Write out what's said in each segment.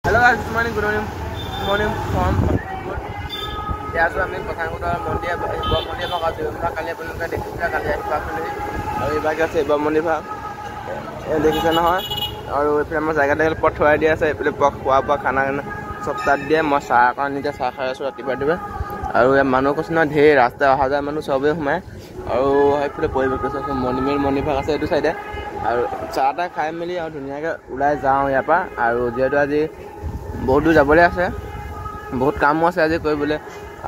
Hello guys, good morning from Yes, I mean, Monday, আৰু এইফালে মই জায়গাটা পঠোৱাই দি আছে এইফালে খোৱা বোৱা খানা সব তাত দিয়ে মই চাহ কাৰণ নিজে চাহ খাই আছো ৰাতিপুৱা আৰু মানুহ কৈছে ন ঢেৰ ৰাস্তা অহা যায় মানুহ চবেই সোমায় আৰু সেইফালে পৰিৱেশটো চাইছো মণিভাগ আছে এইটো চাইডে আৰু চাহ তাহ খাই মেলি আৰু ধুনীয়াকৈ ওলাই যাওঁ ইয়াৰ পৰা আৰু যিহেতু আজি বহুত দূৰ যাবলৈ আছে বহুত কামো আছে আজি কৰিবলৈ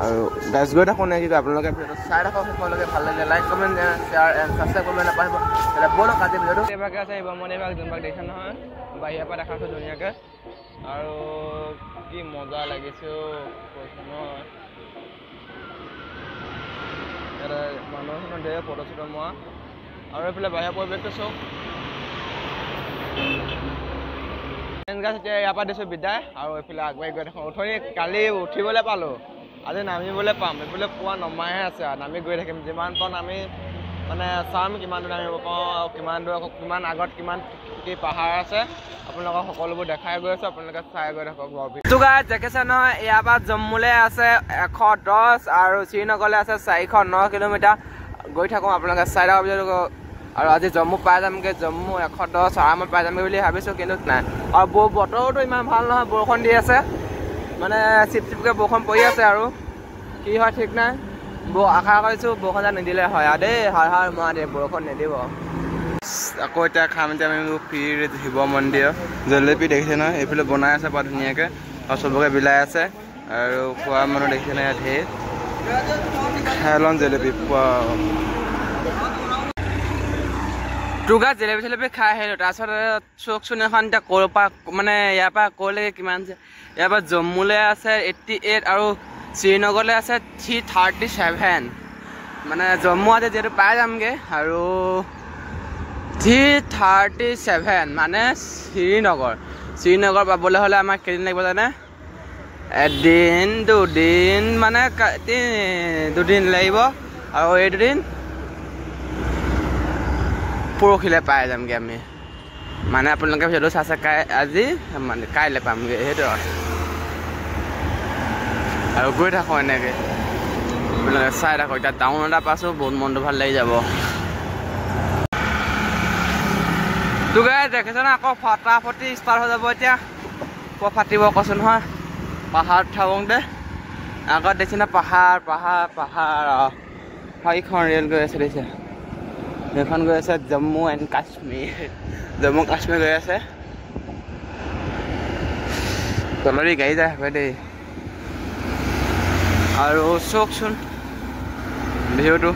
আৰু গাছ গৈ থাকোঁ নে কি আপোনালোকে চাই থাকক সকলোকে ভাল লাগে like comment share and subscribe কৰিব নাপাহৰিব তেতিয়া ব'লক আজি ভিডিঅ'টো এইভাগে আছে মণিভাগ যোনভাগ দেখিছে নহয় বাহিৰৰ পৰা দেখাইছোঁ ধুনীয়াকৈ আৰু কি মজা লাগিছে কৈছোঁ নহয় মানুহখনৰ ঢেৰ ফটো চটো মৰা আৰু এইফালে বাহিৰৰ পৰিৱেশটো চাওক এতিয়া ইয়াৰ পৰা দিছোঁ বিদায় আৰু এইফালে আগুৱাই গৈ থাকোঁ উঠনি কালি উঠিবলৈ পালোঁ আজি নামিবলৈ পাম এইফালে পুৱা নমাইহে আছে আৰু নামি গৈ থাকিম যিমান পাওঁ নামি মানে চাম কিমান দূৰ নামিব পাওঁ আৰু কিমান দূৰ আকৌ কিমান আগত কিমান কি পাহাৰ আছে আপোনালোকক সকলোবোৰ দেখাই গৈ আছোঁ আপোনালোকে চাই গৈ থাকক দেখিছে নহয় ইয়াৰ পৰা জম্মুলৈ আছে 110 আৰু শ্ৰীনগৰলৈ আছে 409 কিলোমিটাৰ গৈ থাকোঁ আপোনালোকে চাই থাকক আৰু আজি জম্মু পাই যামগৈ জম্মু 110 আৰামত পাই যামগৈ বুলি ভাবিছোঁ কিন্তু নাই আৰু বতৰটো ইমান ভাল নহয় বৰষুণ দি আছে মানে চিপকৈ বৰষুণ পৰি আছে আৰু কি হয় ঠিক নাই আশা কৰিছোঁ বৰষুণ যেন নিদিলে হয় আৰু দেই হাৰ মৰা দেই বৰষুণ নিদিব আকৌ এতিয়া খাম এতিয়া আমি ফিৰ শিৱ মন্দিৰ জেলেপি দেখিছে নহয় এইফালে বনাই আছে বৰ ধুনীয়াকৈ আৰু চবকে বিলাই আছে আৰু খোৱা মানুহ দেখিছে নহয় ইয়াত ঢেৰ খাই ল'ম জেলেপি জেলেপি চেলেপি খাই আহিলোঁ তাৰপিছত চকচোন এখন এতিয়া ক'ৰ পৰা মানে ইয়াৰ পৰা ক'লৈকে কিমান আছে ইয়াৰ পৰা জম্মুলৈ আছে 88 আৰু শ্ৰীনগৰলৈ আছে 337 মানে জম্মু আজি যিহেতু পাই যামগৈ আৰু 337 মানে শ্ৰীনগৰ পাবলৈ হ'লে আমাক কেইদিন লাগিব জানে এদিন দুদিন মানে দুদিন লাগিব আৰু এই দুদিন পৰহিলৈ পাই যামগৈ আমি মানে আপোনালোকে ভিডিঅ'টো চাই আজি মানে কাইলৈ পামগৈ সেইটো আৰু গৈ থাকোঁ এনেকৈ আপোনালোকে চাই থাকোঁ এতিয়া টাউন এটা পাইছোঁ বহুত মনটো ভাল লাগি যাব দেখিছে না আকৌ ফটাফটি ষ্টাৰ্ট হৈ যাব এতিয়া ফাটিব কৈছোঁ নহয় পাহাৰত থাকোঁতে আগত দেখিছে না পাহাৰ সেইখন ৰেল গৈ আছে দেখিছে সেইখন গৈ আছে জম্মু এণ্ড কাশ্মীৰ গৈ আছে তলৰি গাড়ী যায় হয় দেই আৰু চাওকচোন ভিডিঅ'টো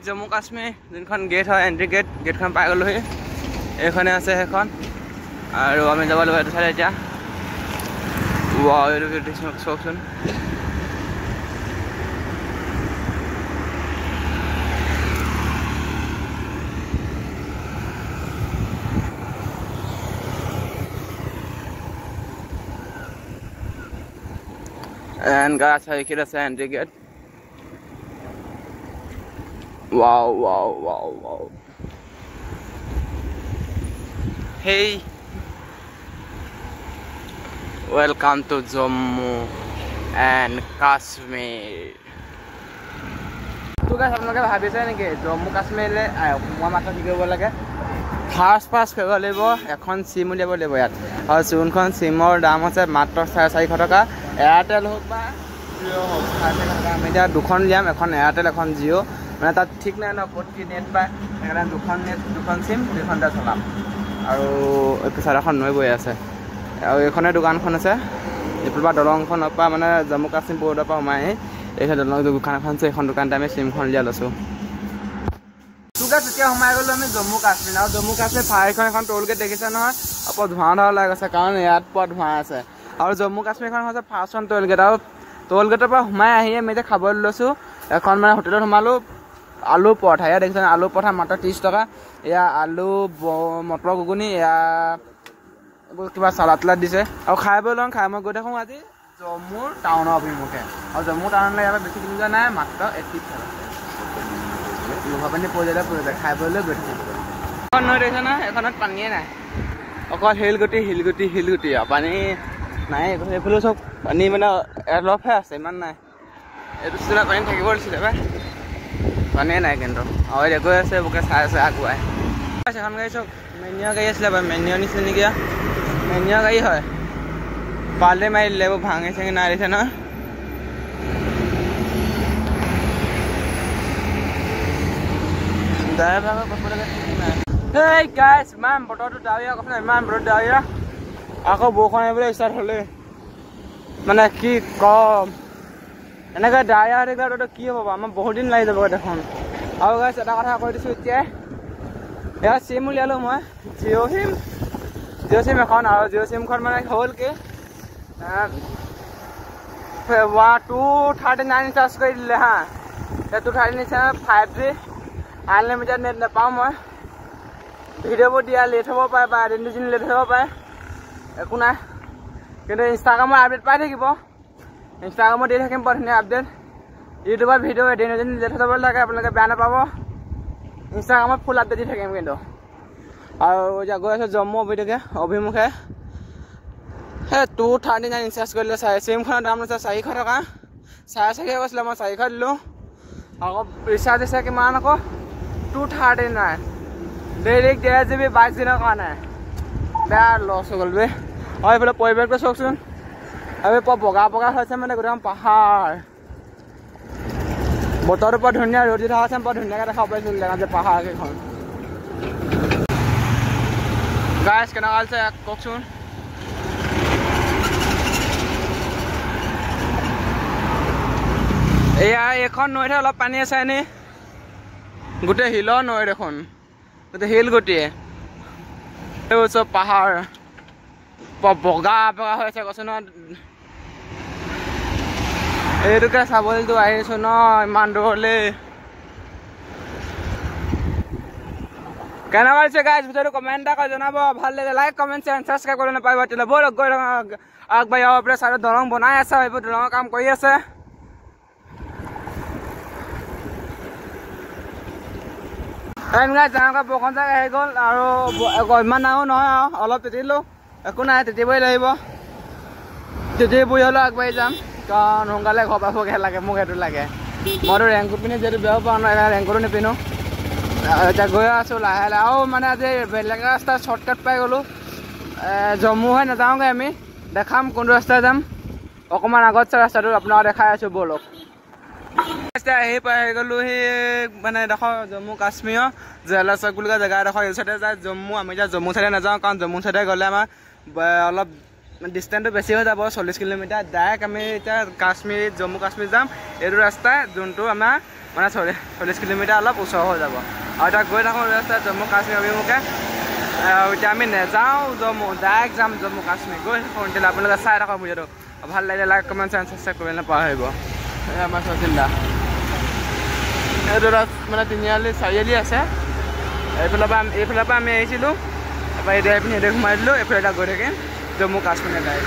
জম্মু কাশ্মীৰ যোনখন গেট হয় এণ্ট্ৰি গেটখন পাই গ'লোহি এইখনে আছে সেইখন আৰু আমি যাব লাগিব এইটো চাইডে এতিয়া চাওকচোন এণ্ড গাছ এইখিনিত আছে entry gate Wow. Hey, welcome to Jammu and Kashmir. আপোনালোকে ভাবিছে নেকি জম্মু কাশ্মীৰলৈ মই মাত্ৰ কি কৰিব লাগে ফাৰ্ষ্ট কৰিব লাগিব এখন চিম উলিয়াব লাগিব ইয়াত আৰু যোনখন চিমৰ দাম আছে মাত্ৰ 450 টকা এয়াৰটেল হওক বা জিঅ' হওক 450 টকা আমি এতিয়া দুখন উলিয়াম এখন এয়াৰটেল এখন জিঅ' মানে তাত ঠিক নাই ন ক'ত কি নেট পায় সেইকাৰণে দুখন চিম দুইখনতে চলাম আৰু পিছত এখন নৈ বৈ আছে আৰু এইখনে দোকানখন আছে এইফালৰ পৰা দলংখনৰ পৰা মানে জম্মু কাশ্মীৰ বৰ্ডৰ পৰা সোমাই আহি এইখন দলং দোকান এখন আছে এইখন দোকানতে আমি চিমখন উলিয়াই লৈছোঁ তেতিয়া সোমাই গ'লোঁ আমি জম্মু কাশ্মীৰ আৰু জম্মু কাশ্মীৰ ফায়াৰখন এখন টোল গেট দেখিছে নহয় আকৌ ধোঁৱা ওলাই গৈছে কাৰণ ইয়াত পোৱা ধোঁৱা আছে আৰু জম্মু কাশ্মীৰখন হৈছে ফাৰ্ষ্টখন টোল গেট আৰু টোল গেটৰ পৰা সোমাই আহি আমি এতিয়া খাবলৈ লৈছোঁ এখন মানে হোটেলত সোমালোঁ আলু পৰঠা এয়া দেখিছেনে আলু পৰঠা মাত্ৰ 30 টকা এয়া আলু মটৰ ঘুগুনি এয়া এইবোৰ কিবা চালাড তালাড দিছে আৰু খাই বৈ লওঁ খাই মই গৈ থাকোঁ আজি জম্মুৰ টাউনৰ অভিমুখে আৰু জম্মু টাউনলৈ ইয়াৰ বেছি কিলোমিটাৰ নাই মাত্ৰ 80 টকা লোহা পানী পৰ্যায়লৈ পৰি যায় খাই বৈ লৈ গৈ থাকোঁ এখন নৈ দেখিছে না এখনত পানীয়ে নাই অকল শিলগুটি আৰু পানী নাই এইফালেও চব পানী মানে অলপহে আছে ইমান নাই এইটো চিলা পানী থাকিব দিছিলে পাই পানীয়ে নাই কিন্তু আৰু এতিয়া গৈ আছে বোকে চাই আছে আগুৱাই এখন গাড়ী চব মেনিয়া গাড়ী আছিলে বাৰু মেনিয়া নিছিলে নেকি মেনিয়া গাড়ী হয় পালে মাৰি দিলে এইবোৰ ভাঙি চাঙি নাই দিছে নহয় ড্ৰাইভাৰৰ কথালৈকে ঠিক নাই এই গাইছ ইমান বতৰটো ডাৱৰীয়া কথা ইমান বতৰ ডাৱৰীয়া আকৌ বৰষুণ আহিবলৈ ষ্টাৰ্ট হ'লে মানে কি কম এনেকৈ ডাৱৰীয়া হৈ থাকিলে কি হ'ব আমাৰ বহুত দিন লাগি যাব দেখোন আৰু গাইছ এটা কথা কৈ দিছোঁ এতিয়াই এয়া চিম উলিয়ালোঁ মই জিঅ' চিম এখন আৰু জিঅ' চিমখন মানে হ'ল কি 239 ৰিচাৰ্জ কৰি দিলে হা 239 5G আনলিমিটেড নেট নাপাওঁ মই ভিডিঅ'বোৰ দিয়া লেট হ'ব পাৰে বা এদিন দুদিন লেট হ'ব পাৰে একো নাই কিন্তু ইনষ্টাগ্ৰামৰ আপডেট পাই থাকিব ইনষ্টাগ্ৰামত দি থাকিম বৰ ধুনীয়া আপডেট ইউটিউবত ভিডিঅ' এদিন দুদিন লেট হ'ব লাগে আপোনালোকে বেয়া নাপাব ইনষ্টাগ্ৰামত ফুল আপডেট দি থাকিম কিন্তু আৰু এতিয়া গৈ আছোঁ জম্মু অভিমুখে সেই 239 ৰিচাৰ্জ কৰিলে চিমখনৰ দাম লৈছে 400 টকা 450 কৈছিলে মই 400 দিলোঁ আকৌ ৰিচাৰ্জ দিছে কিমান আকৌ 239 ডেইলি 1.5 GB 22 দিনৰ কাৰণে বেয়া লছ হৈ গ'ল বে আৰু এইফালে পৰিৱেশটো চাওকচোন আৰু বগা হৈছে মানে গোটেইখন পাহাৰ বতৰটো বৰ ধুনীয়া ৰ'দ দি থকা আছে বৰ ধুনীয়াকৈ দেখা পাইছোঁ যে পাহাৰকেইখন গাইছ কেনেকুৱা হৈছে কওকচোন এয়া এইখন নৈতহে অলপ পানী আছে এনেই গোটেই শিলৰ নৈ দেখোন গোটেই শিল গোটেই এইবোৰ চব পাহাৰ বগা হৈ আছে কৈছোঁ ন এইটোকে চাবলৈতো আহিছোঁ ন ইমান দূৰলৈ কেনেকুৱা হৈছে গাইছ ভিডিঅ'টো কমেণ্ট এটা কৰি জনাব ভাল লাগে লাইক কমেণ্ট শ্বেয়াৰ ছাবস্ক্ৰাইব কৰিব নাপাব তেতিয়াহ'লে ব'লক গৈ আগবাঢ়ি আৰু এইফালে চাইডত দলং বনাই আছে এইবোৰ দলঙৰ কাম কৰি আছে যেনেকুৱা বৰষুণ জাগা আহি গ'ল আৰু ইমান ডাঙৰ নহয় আৰু অলপ তিতিলোঁ একো নাই তিতিবই লাগিব তিতি বহি হ'লেও আগবাঢ়ি যাম কাৰণ সোনকালে ঘৰ পাবগৈ লাগে মোক সেইটো লাগে মইতো ৰেংকোট পিন্ধি যিহেতু বেয়াও পাওঁ ন ৰেংকোটো নিপিন্ধো এতিয়া গৈ আছোঁ লাহে লাহে আৰু মানে আজি বেলেগ ৰাস্তাত শ্বৰ্টকাট পাই গ'লোঁ জম্মু হৈ নাযাওঁগৈ আমি দেখাম কোনটো ৰাস্তাই যাম অকণমান আগত চাই ৰাস্তাটো আপোনাক দেখাই আছোঁ ব'লক আহি গ'লোঁ সেই মানে এডোখৰ জম্মু কাশ্মীৰৰ জেলা চক বুলি কোৱা জেগা এডোখৰ এই চাইডে যায় জম্মু আমি এতিয়া জম্মু চাইডে নাযাওঁ কাৰণ জম্মু চাইডে গ'লে আমাৰ অলপ ডিষ্টেঞ্চটো বেছি হৈ যাব 40 কিলোমিটাৰ ডাইৰেক্ট আমি এতিয়া জম্মু কাশ্মীৰ যাম এইটো ৰাস্তাই যোনটো আমাৰ মানে 40 কিলোমিটাৰ অলপ ওচৰ হৈ যাব আৰু এতিয়া গৈ থাকোঁ ৰাস্তাত জম্মু কাশ্মীৰ অভিমুখে এতিয়া আমি নাযাওঁ জম্মু ডাইৰেক্ট যাম জম্মু কাশ্মীৰ গৈ থাকোঁ তেতিয়াহ'লে আপোনালোকে চাই থাকক ভিডিঅ'টো ভাল লাগিলে লাইক কমেণ্ট শ্বেয়াৰ ছাবস্ক্ৰাইব কৰিবলৈ নাপাহৰিব আমাৰ শচীনদা এইটো মানে তিনিআলি চাৰিআলি আছে এইফালৰ পৰা আমি আহিছিলোঁ তাৰপৰা এতিয়া এইপিনি এডে সোমাই দিলোঁ এইফালে এটা গৈ থাকিম জম্মু কাশ্মীৰ গাড়ী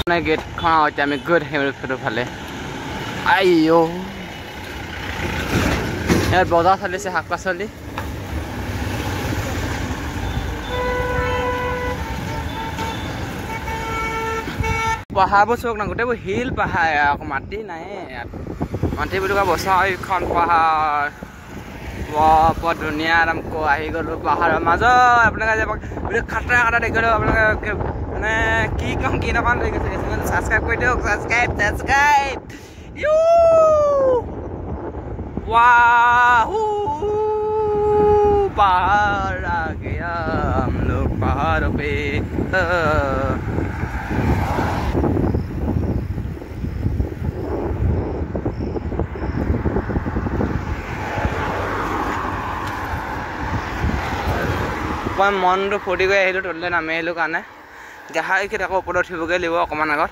মানে গেটখন এতিয়া আমি গৈ থাকিম এইফালৰ ফালে আইঅ' ইয়াত বজাৰ চলিছে শাক পাচলি পাহাৰবোৰ চাওক না গোটেইবোৰ শিল পাহাৰ আকৌ মাটি নাই ইয়াত মাটি বুলি কোৱা বছৰ এইখন পাহাৰ বৰ ধুনীয়া একদম আহি গ'লোঁ পাহাৰৰ মাজত আপোনালোকে যে গোটেই খাটা দেখিলোঁ আপোনালোকে মানে কি কম কি নকম ছাবস্ক্ৰাইব কৰি দিয়ক ছাবস্ক্ৰাইব पहाड़ आ गया हम लोग पहाड़ों पे মই মনটো ফুটি গৈ আহিলোঁ তললৈ নামি আহিলোঁ কাৰণে দেখাই কি আকৌ ওপৰত উঠিবগৈ লাগিব অকণমান আগত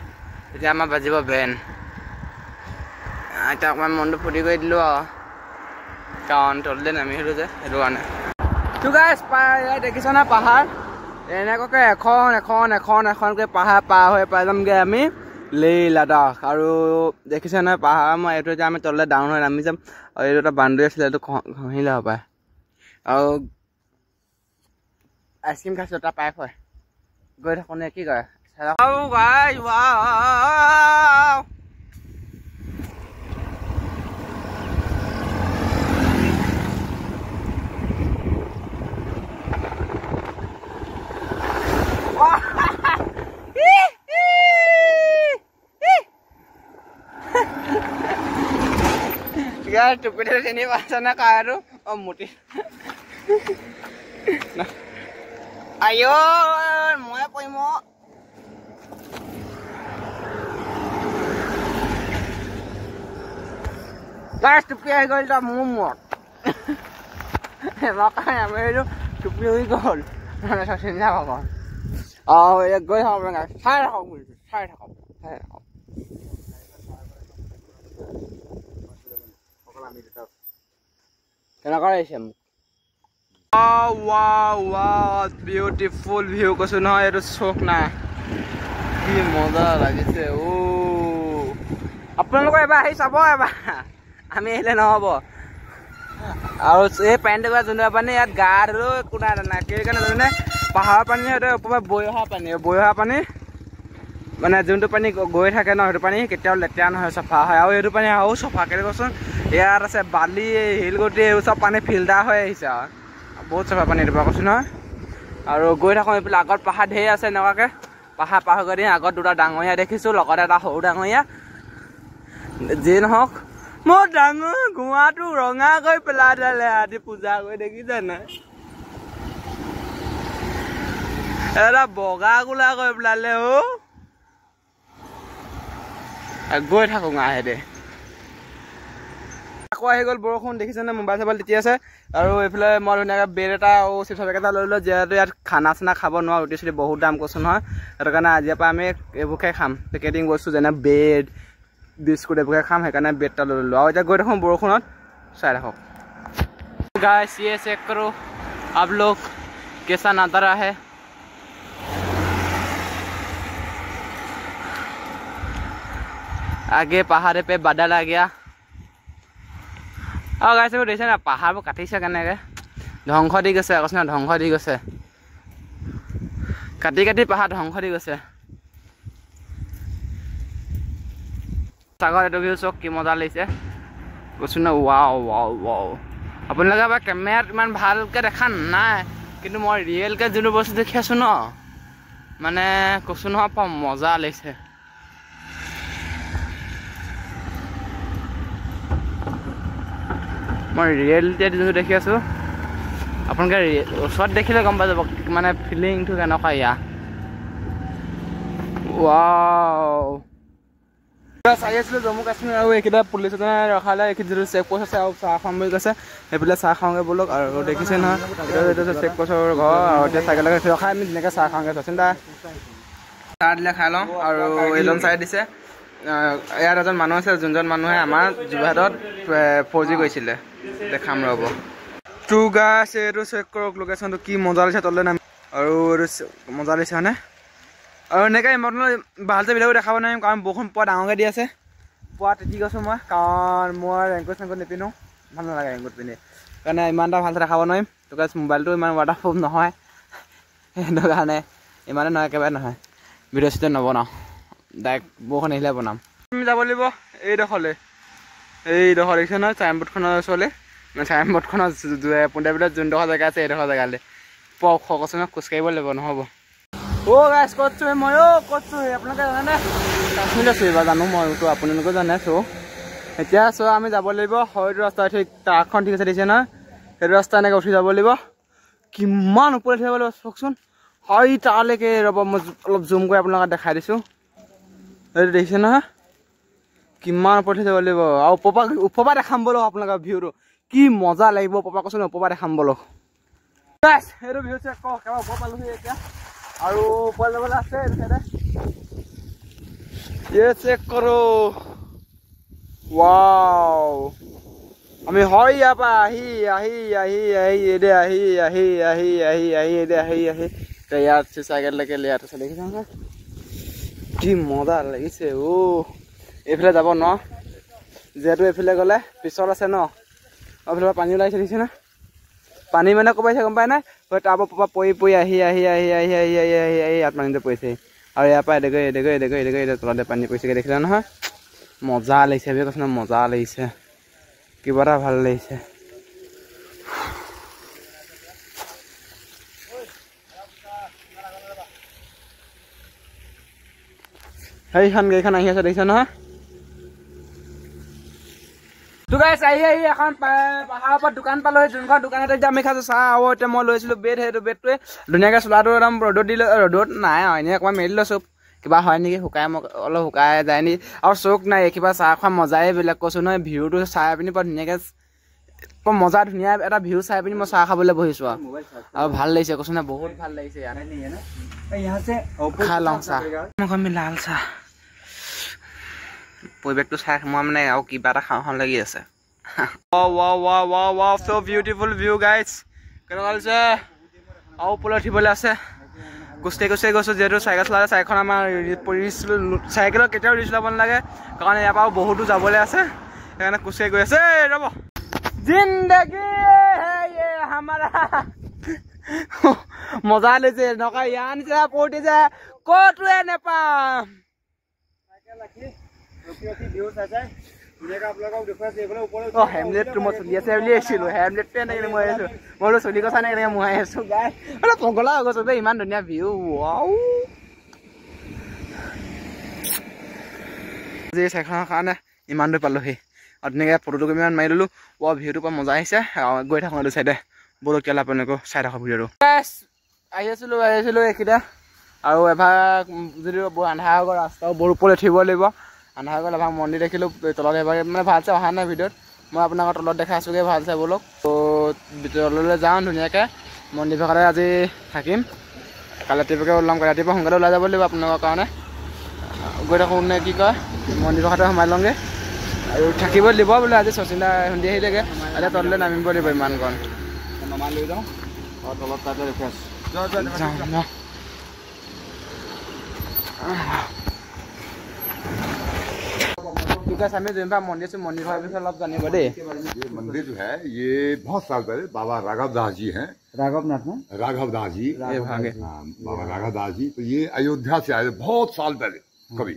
তেতিয়া আমাৰ বাজিব বেন এতিয়া অকণমান মনটো ফুটি কৰি দিলোঁ আৰু কাৰণ তললৈ নামি আহিলোঁ যে সেইটো কাৰণে তো গাইছ দেখিছ না পাহাৰ এনেকুৱাকৈ এখনকৈ পাহাৰ পাৰ হৈ পাই যামগৈ আমি লেহ লাডাখ আৰু দেখিছে নহয় পাহাৰ মই এইটো এতিয়া আমি তললৈ ডাউন হৈ নামি যাম আৰু এইটো এটা বাউণ্ডেৰী আছিলে এইটো ঘঁহিলে হ'ব পাৰে আৰু আইচক্ৰীম খাইছোঁ এটা পাইপ হয় গৈ থাকোঁতে কি কয় টুপিটো চিনি পাইছা নে কাৰো মুঠি আইঅ মই পৰিম টুপি আহি গ'ল তাৰ মোৰ মূৰত আমি এইটো টুপি হৈ গ'ল চিন্তা পাব গৈ থাকক চাই থাকক চাই থাকক কেনেকুৱা লাগিছে মোক বিউটিফুল ভিউ কৈছো নহয় এইটো চখ নাই কি মজা লাগিছে আপোনালোকে এবাৰ আহি চাব এবাৰ আমি আহিলে নহ'ব আৰু এই পানীটো যোনটো পানী ইয়াত গা ধুলেও একো নাই সেইকাৰণে জানে পাহাৰৰ পানী সেইটো ওপৰত বৈ অহা পানী মানে যোনটো পানী গৈ থাকে ন সেইটো পানী কেতিয়াও লেতেৰা নহয় চফা হয় আৰু এইটো পানী আৰু চফা কেলৈ কচোন ইয়াত আছে বালি শিলগুটি এইবোৰ চব পানী ফিল্টাৰ হৈ আহিছে আৰু বহুত চফা পানী দিব কৈছোঁ নহয় আৰু গৈ থাকোঁ এইফালে আগত পাহাৰ ঢেৰ আছে এনেকুৱাকৈ পাহাৰ পাৰ হৈ দিম আগত দুটা ডাঙৰীয়া দেখিছোঁ লগতে এটা সৰু ডাঙৰীয়া যি নহওক মোৰ ডাঙৰ গোৱাটো ৰঙা কৰি পেলাই দিলে আজি পূজা কৰি দেখিছে নাই এটা বগা গোলা কৰি পেলালে গৈ থাকোঁ আহে আকৌ আহি গ'ল বৰষুণ দেখিছেনে মোবাইল চোবাইল তিতি আছে আৰু এইফালে মই ধুনীয়াকৈ বেড এটা আৰু চিপছ পেকেট এটা লৈ লওঁ যিহেতু ইয়াত খানা চানা খাব নোৱাৰোঁ ৰুটি চুটি বহুত দাম কৈছোঁ নহয় সেইটো কাৰণে আজিৰ পৰা আমি এইবোৰকে খাম পেকেটিং বস্তু যেনে ব্ৰেড বিস্কুট এইবোৰকে খাম সেইকাৰণে ব্ৰেড এটা লৈ ললোঁ আৰু এতিয়া গৈ থাকোঁ বৰষুণত চাই থাকক गाइस ये चेक करो आप लोग कैसा नज़ारा है आगे पहाड़ पे बादल आ गया और गाइस वो देखिए ना पहाड़ को काटिছে কেনেকৈ ধ্বংস দি গৈছে কৈছে না ধ্বংস দি গৈছে কাটি কাটি পাহাৰ ধ্বংস দি গৈছে সাগৰ এইটো ভিউ চক কি মজা লাগিছে কৈছোঁ না ৱাও ৱাও ৱাও আপোনালোকে এবাৰ কেমেৰাত ইমান ভালকৈ দেখা নাই কিন্তু মই ৰিয়েলকৈ যোনটো বস্তু দেখি আছোঁ ন মানে কৈছোঁ নহয় মজা লাগিছে মই ৰিয়েলিটিত যোনটো দেখি আছোঁ আপোনালোকে ওচৰত দেখিলে গম পাই যাব মানে ফিলিংটো কেনেকুৱা ইয়াৰ ৱাও চাই আছিলোঁ জম্মু কাশ্মীৰ আৰু এইকেইটা পুলিচ এজনে ৰখালে এইখিনি যিটো চেক পষ্ট আছে আৰু চাহ খাম বুলি কৈছে সেইফালে চাহ খাওঁগৈ ব'লক আৰু দেখিছে নহয় এইটো চেক পষ্টৰ ঘৰ আৰু এতিয়া চাইকেলকে ৰখাই আমি ধুনীয়াকৈ চাহ খাওঁগৈ চিন্তা চাহ দিলে খাই লওঁ আৰু এইজন চাই দিছে ইয়াত এজন মানুহ আছে যোনজন মানুহে আমাৰ যোৰহাটত 4G কৰিছিলে দেখাম ৰ'ব টু গাছ এইটো চেক কৰক লোকেশ্যনটো কি মজা লাগিছে তললৈ নামি আৰু এইটো মজা লাগিছে হয়নে আৰু এনেকৈ ভালছে ভিডিঅ'টো দেখাব নোৱাৰিম কাৰণ বৰষুণ পুৱা ডাঙৰকৈ দি আছে পুৱা তিতি গৈছোঁ মই কাৰণ মই ৰেংকোট চেংকোট নিপিন্ধোঁ ভাল নালাগে ৰেংকোট পিন্ধি সেইকাৰণে ইমান এটা ভালছে দেখাব নোৱাৰিম তো গাইছ মোবাইলটো ইমান ৱাটাৰপ্ৰুফ নহয় সেইটো কাৰণে ইমানে নহয় একেবাৰে নহয় ভিডিঅ' চিডিঅ' নবনাওঁ ডাইৰেক্ট বৰষুণ আহিলে বনাম আমি যাব লাগিব এইডোখৰলৈ দেখিছে নহয় চাইনবোৰ্ডখনৰ ওচৰলৈ মানে চাইনবোৰ্ডখনৰ পোনটাবিলাক যোনডোখৰ জেগা আছে এইডোখৰ জেগালৈ পুৱা ওখ কৈছোঁ নহয় খোজকাঢ়িব লাগিব নহ'ব গাইছ ক'ত মই ক'ত আপোনালোকে জানে কাশ্মীৰত আছোঁ এইবাৰ জানো মইতো আপোনালোকেও জানে এতিয়া আমি যাব লাগিব হয়তো ৰাস্তা ঠিক ট্ৰাকখন ঠিক আছে দিছে নহয় সেইটো ৰাস্তা এনেকৈ উঠি যাব লাগিব কিমান ওপৰত উঠি যাব লাগিব চাওকচোন হয় তালৈকে ৰ'ব মই অলপ জুম কৰি আপোনালোকক দেখাই দিছোঁ এইটো দেখিছে নহয় কিমান ওপৰত উঠি যাব লাগিব আৰু ওপৰৰ পৰা দেখাম ব'লক আপোনালোকৰ ভিউটো কি মজা লাগিব ওপৰৰ পৰা কৈছোঁ ওপৰৰ পৰা দেখাম ব'লক গাইছ এইটো ভিউ চেক কৰক একেবাৰে ওপৰ পালোহি এতিয়া আৰু ওপৰ যাবলৈ আছে এইটো চাইডে ये चेक करो वाओ আমি হয় ইয়াৰ পৰা আহি আহি আহি আহি এদে আহি আহি আহি আহি আহি এদে আহি আহি ইয়াত চাইকেললৈকে লৈ আছে দেখিছা নহয় কি মজা লাগিছে এইফালে যাব ন যিহেতু এইফালে গ'লে পিছল আছে ন এইফালে পানী ওলাইছে দেখিছে না পানী মানে ক'ব আহিছে গম পাই নাই টাবৰ পৰা পৰি পৰি আহি আহি আহি আহি আহি আহি আহি আহি ইয়াত পানীতে পৰিছে আৰু ইয়াৰ পৰা এডেগৈ তলতে পানী পৰিছেগৈ দেখিলা নহয় মজা লাগিছে বুলি কৈছে ন মজা লাগিছে কিবা এটা ভাল লাগিছে সেইখন গাড়ীখন আহি আছে দেখিছা নহয় তো গাইছ আহি আহি এখন পাহাৰৰ ওপৰত দোকান পালোঁ যোনখন দোকানতে এতিয়া আমি খাইছোঁ চাহ আৰু এতিয়া মই লৈছিলোঁ বেড সেইটো বেডটোৱে ধুনীয়াকৈ চোলাটো একদম ৰ'দত দিলোঁ ৰ'দত নাই আৰু এনেই অকণমান মেলি লৈছোঁ কিবা হয় নেকি শুকাই অলপ শুকাই যায় নেকি আৰু চৌক নাই কিবা চাহ খোৱা মজাই বেলেগ কৈছোঁ নহয় ভিউটো চাই পিনি বৰ ধুনীয়াকৈ মজা ধুনীয়া এটা ভিউ চাই পিনি মই চাহ খাবলৈ বহিছোঁ আৰু ভাল লাগিছে কৈছোঁ নহয় বহুত ভাল লাগিছে খাই লওঁ চাহ মোক আমি লাল চাহ পৰিৱেশটো চাই মই মানে আৰু কিবা এটা খাওঁ খাওঁ লাগি আছে চ' বিউটিফুল ভিউ গাইজ কেনেকুৱা লাগিছে আৰু ওপৰলৈ উঠিবলৈ আছে কুস্তি গৈছোঁ যিহেতু চাইকেল চলালে চাইকেলখন আমাৰ চাইকেলত কেতিয়াও ৰিচ ল'ব নালাগে কাৰণ ইয়াৰ পৰা বহুতো যাবলৈ আছে সেইকাৰণে কুস্তি গৈ আছে ৰ'ব জিন্দগী হামাৰা মজা লৈছে এনেকুৱা ইয়াৰ নিচিনা পৰ্টি যে ক'তোৱে নেপাম হেমলেটটো মই চলি আছে বুলি আহিছিলোঁ হেমলেটটো এনেকৈ মই আহিছোঁ মই বোলো চলি কথা নাই এনেকৈ মই আহিছোঁ গাই অলপ পগলা হৈ গৈছোঁ দেই ইমান ধুনীয়া ভিউ আজি চাইকেলখনৰ কাৰণে ইমান দূৰ পালোহি আৰু ধুনীয়াকৈ ফটোটো ইমান মাৰি ল'লোঁ ভিউটোৰ পৰা মজা আহিছে গৈ থাকোঁ এইটো চাইডে ব'লক তেল আপোনালোকেও চাই থাকক ভিডিঅ'টো আহি আছিলোঁ এইকেইটা আৰু এভাগ যদি বৰ আন্ধাৰ হৈ গ'ল ৰাস্তাও বৰ ওপৰলৈ উঠিব লাগিব আন্ধাৰ হৈ গ'ল এভাগ মন্দিৰ দেখিলোঁ তলত এভাগ মানে ভালছে অহা নাই ভিডিঅ'ত মই আপোনালোকৰ তলত দেখাইছোঁগৈ ভালছে ব'লক ত' তললৈ যাওঁ ধুনীয়াকৈ মন্দিৰ ভাগতে আজি থাকিম কালি ৰাতিপুৱাকৈ ওলাম ৰাতিপুৱা সোনকালে ওলাই যাব লাগিব আপোনালোকৰ কাৰণে গৈ থাকোঁ নে কি কয় মন্দিৰ ভাগতে সোমাই লওঁগৈ আৰু থাকিব দিব বোলে আজি শচীন্দা সন্ধিয়া আহিলেগৈ এতিয়া তললৈ নামিব লাগিব ইমানকণ নমাই লৈ যাওঁ আৰু তলত তাতে ৰখি আছোঁ मंदिर जो है ये बहुत साल पहले बाबा राघव दास जी हैं राघव दास जी बाबा राघव दास जी तो ये अयोध्या से आए बहुत साल पहले कभी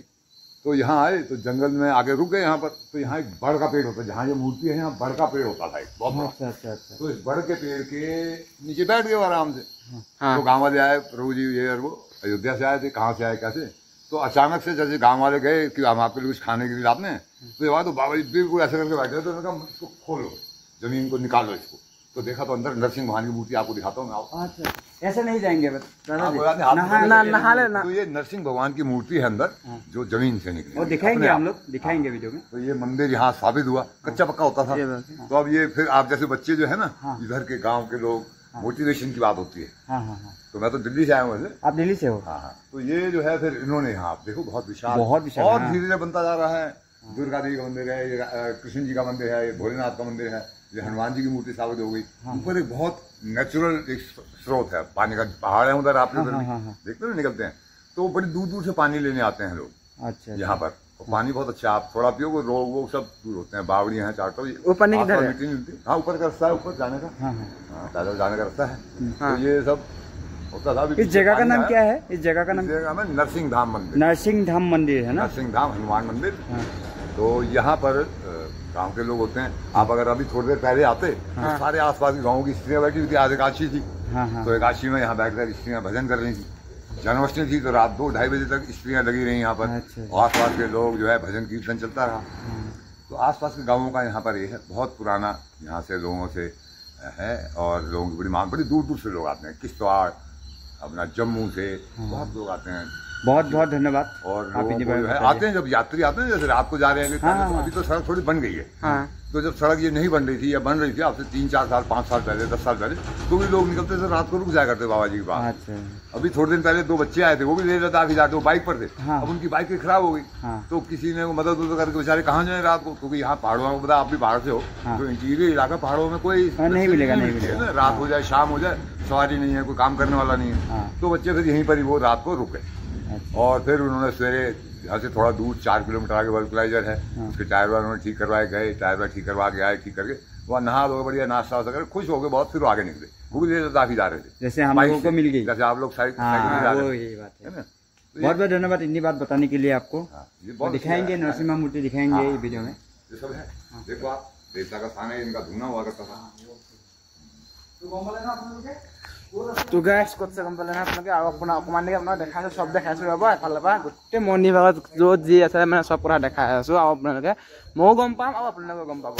तो यहाँ आए तो जंगल में आगे रुक गए यहाँ पर तो यहाँ एक बड़ का पेड़ होता है जहाँ ये मूर्ति है यहाँ बड़ का पेड़ होता था बहुत तो इस बड़ के पेड़ के नीचे बैठ गए आराम से तो गाँव वाले आए प्रभु जी ये वो अयोध्या से आए थे कहाँ से आए कैसे तो अचानक से जैसे गांव वाले गए कि हम आपके लिए कुछ खाने के लिए आपने तो ये बात तो बाबा जी बिल्कुल ऐसे करके बैठे तो उन्होंने कहा इसको खोलो जमीन को निकालो इसको तो देखा तो अंदर नरसिंह भगवान की मूर्ति आपको दिखाता हूँ मैं अच्छा ऐसे नहीं जाएंगे तो ये नरसिंह भगवान की मूर्ति है अंदर जो जमीन से निकली और दिखाएंगे हम लोग दिखाएंगे वीडियो में तो ये मंदिर यहाँ साबित हुआ कच्चा पक्का होता था तो अब ये फिर आप जैसे बच्चे जो है ना इधर के गाँव के लोग मोटिवेशन की बात होती है तो मैं तो दिल्ली से आया हूँ वैसे आप दिल्ली से हो हाँ तो ये जो है फिर इन्होंने यहाँ आप देखो बहुत विशाल और धीरे धीरे बनता जा रहा है दुर्गा देवी का मंदिर है ये कृष्ण जी का मंदिर है ये भोलेनाथ का मंदिर है ये हनुमान जी की मूर्ति साबित हो गई ऊपर एक बहुत नेचुरल एक स्रोत है पानी का पहाड़ है उधर आप देखते हो निकलते हैं तो बड़ी दूर दूर से पानी लेने आते हैं लोग अच्छा यहाँ पर पानी बहुत अच्छा आप थोड़ा पियो रोग वो सब दूर होते हैं बावड़ियाँ हैं चार ऊपर हाँ ऊपर का रास्ता है ऊपर जाने का पैदल जाने का रास्ता है तो ये सब होता था। इस जगह का नाम क्या है इस जगह का नाम नरसिंह धाम मंदिर है ना नरसिंह धाम हनुमान मंदिर तो यहाँ पर गांव के लोग होते हैं आप अगर अभी थोड़ी देर पहले आते तो सारे आसपास के गाँव की स्त्रियाँ बैठी हुई थी आज एकादशी थी तो एकादशी में यहाँ बैठकर स्त्रियाँ भजन कर रही थी जन्माष्टमी थी तो रात 2-2:30 बजे तक स्त्रियाँ लगी रही यहाँ पर आसपास के लोग जो है भजन कीर्तन चलता रहा तो आसपास के गाँवों का यहाँ पर ये है बहुत पुराना यहाँ से लोगों से है और लोगों की बड़ी मांग बड़ी दूर दूर से लोग आते हैं किश्तवाड़ अपना जम्मू से बहुत लोग आते हैं बहुत बहुत धन्यवाद। और आप लोगों इतनी को बार जो है बता आते हैं, जब यात्री आते हैं, जैसे रात को जा रहे हैं, हाँ। अभी तो सड़क थोड़ी बन गई है। हाँ तो जब सड़क ये नहीं बन रही थी या बन रही थी आपसे 3-4 साल 5 साल पहले 10 साल पहले, तो भी लोग निकलते थे रात को, रुक जाया करते बाबा जी के पास। अच्छा अभी थोड़े दिन पहले 2 बच्चे आए थे, वो भी लेह लद्दाख ही जाते, वो बाइक पर थे। हाँ। अब उनकी बाइक खराब हो गई, हाँ। तो किसी ने मदद उदद करके बेचारे कहाँ जाए रात को, क्योंकि यहाँ पहाड़ों में, बता आप भी बाहर से हो, हाँ। तो इंटीरियर इलाका पहाड़ों में कोई नहीं मिलेगा, नहीं मिलती है मिलेगा। ना। रात हो जाए, शाम हो जाए, सवारी नहीं है, कोई काम करने वाला नहीं है। हाँ। तो बच्चे फिर यहीं पर ही वो रात को रुक गए। अच्छा। और फिर उन्होंने सवेरे यहाँ से थोड़ा दूर 4 किलोमीटर आगे वर्कलाइजर है, हाँ। उसके टायर वायर उन्होंने ठीक करवाए, गए टायर वायर ठीक करवा के आए, ठीक करके वहाँ नहा धो बढ़िया नाश्ता वास्ता करके खुश हो गए बहुत, फिर वो आगे निकले। वो भी लेह लद्दाख ही जा रहे थे, जैसे हम बाइक लोगों को से। मिल गई। जैसे आप लोग साइकिल से जा हाँ रहे वो थे, यही बात है है। ना। तो बहुत बहुत धन्यवाद इतनी बात बताने के लिए आपको। ये बहुत दिखाएंगे अच्छा है। नरसिम्हा मूर्ति दिखाएंगे हाँ। ये वीडियो में। ये सब है, देखो आप, देवता का स्थान है, इनका धुना हुआ करता था। তো গাইছ ক'ত গম পালে না আপোনালোকে, আৰু অকণমান দেৰি আপোনাক দেখাইছোঁ, চব দেখাইছোঁ ৰ'ব এফালৰ পৰা গোটেই মন্দিৰ ভাগত য'ত যি আছে মানে চব কথা দেখাই আছোঁ, আৰু আপোনালোকে ময়ো গম পাম আৰু আপোনালোকেও গম পাব।